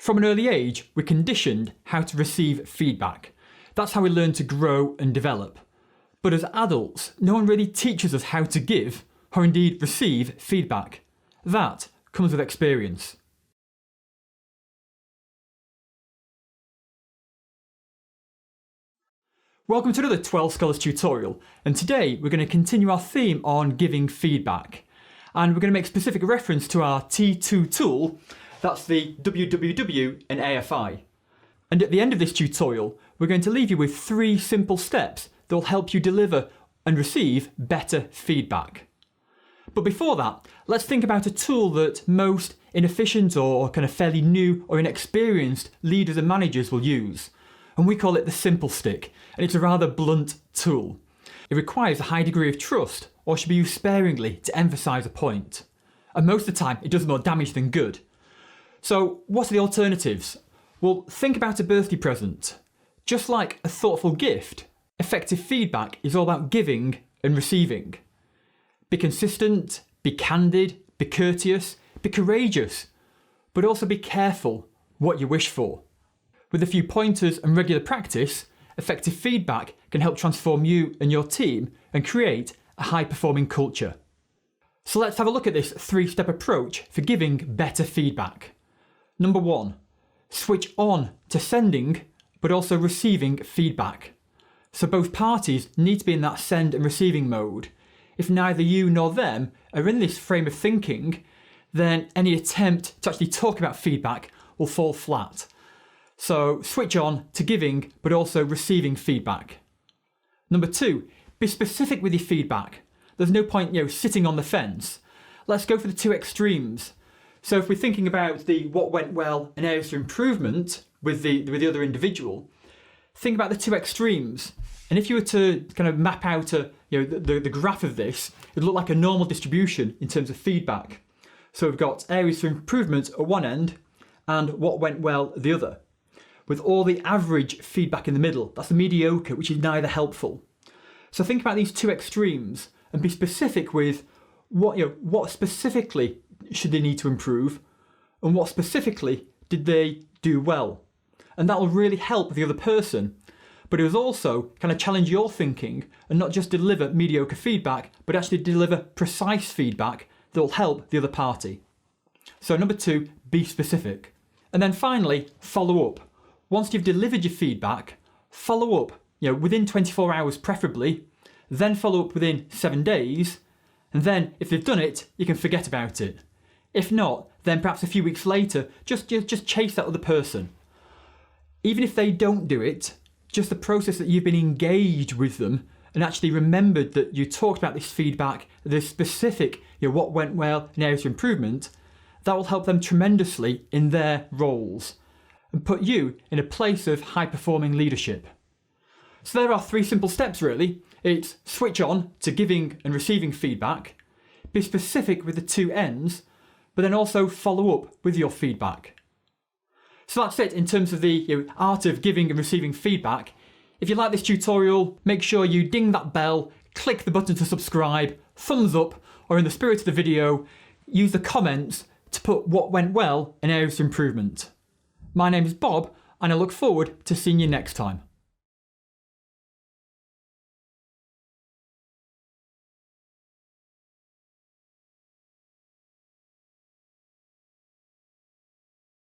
From an early age, we're conditioned how to receive feedback. That's how we learn to grow and develop. But as adults, no one really teaches us how to give, or indeed receive, feedback. That comes with experience. Welcome to another 12 Scholars tutorial, and today we're going to continue our theme on giving feedback. And we're going to make specific reference to our T2 tool, that's the WWW and AFI. And at the end of this tutorial, we're going to leave you with 3 simple steps that will help you deliver and receive better feedback. But before that, let's think about a tool that most inefficient or kind of fairly new or inexperienced leaders and managers will use. And we call it the simple stick, and it's a rather blunt tool. It requires a high degree of trust, or should be used sparingly to emphasise a point. And most of the time, it does more damage than good. So what are the alternatives? Well, think about a birthday present. Just like a thoughtful gift, effective feedback is all about giving and receiving. Be consistent, be candid, be courteous, be courageous, but also be careful what you wish for. With a few pointers and regular practice, effective feedback can help transform you and your team and create a high-performing culture. So let's have a look at this 3-step approach for giving better feedback. Number 1, switch on to sending but also receiving feedback. So both parties need to be in that send and receiving mode. If neither you nor them are in this frame of thinking, then any attempt to actually talk about feedback will fall flat. So switch on to giving but also receiving feedback. Number 2, be specific with your feedback. There's no point, sitting on the fence. Let's go for the 2 extremes. So if we're thinking about the what went well and areas for improvement with the other individual, think about the 2 extremes. And if you were to kind of map out the graph of this, it'd look like a normal distribution in terms of feedback. So we've got areas for improvement at one end and what went well at the other, with all the average feedback in the middle. That's the mediocre, which is neither helpful. So think about these 2 extremes and be specific with what specifically should they need to improve and what specifically did they do well. And that will really help the other person. But it will also kind of challenge your thinking and not just deliver mediocre feedback, but actually deliver precise feedback that will help the other party. So number 2, be specific. And then finally, follow up. Once you've delivered your feedback, follow up, within 24 hours preferably, then follow up within 7 days, and then if they've done it, you can forget about it. If not, then perhaps a few weeks later, just chase that other person. Even if they don't do it, just the process that you've been engaged with them and actually remembered that you talked about this feedback, the specific, what went well and areas of improvement, that will help them tremendously in their roles and put you in a place of high-performing leadership. So there are 3 simple steps really. It's switch on to giving and receiving feedback, be specific with the 2 ends, but then also follow up with your feedback. So that's it in terms of the art of giving and receiving feedback. If you like this tutorial, make sure you ding that bell, click the button to subscribe, thumbs up, or in the spirit of the video, use the comments to put what went well and areas of improvement. My name is Bob, and I look forward to seeing you next time.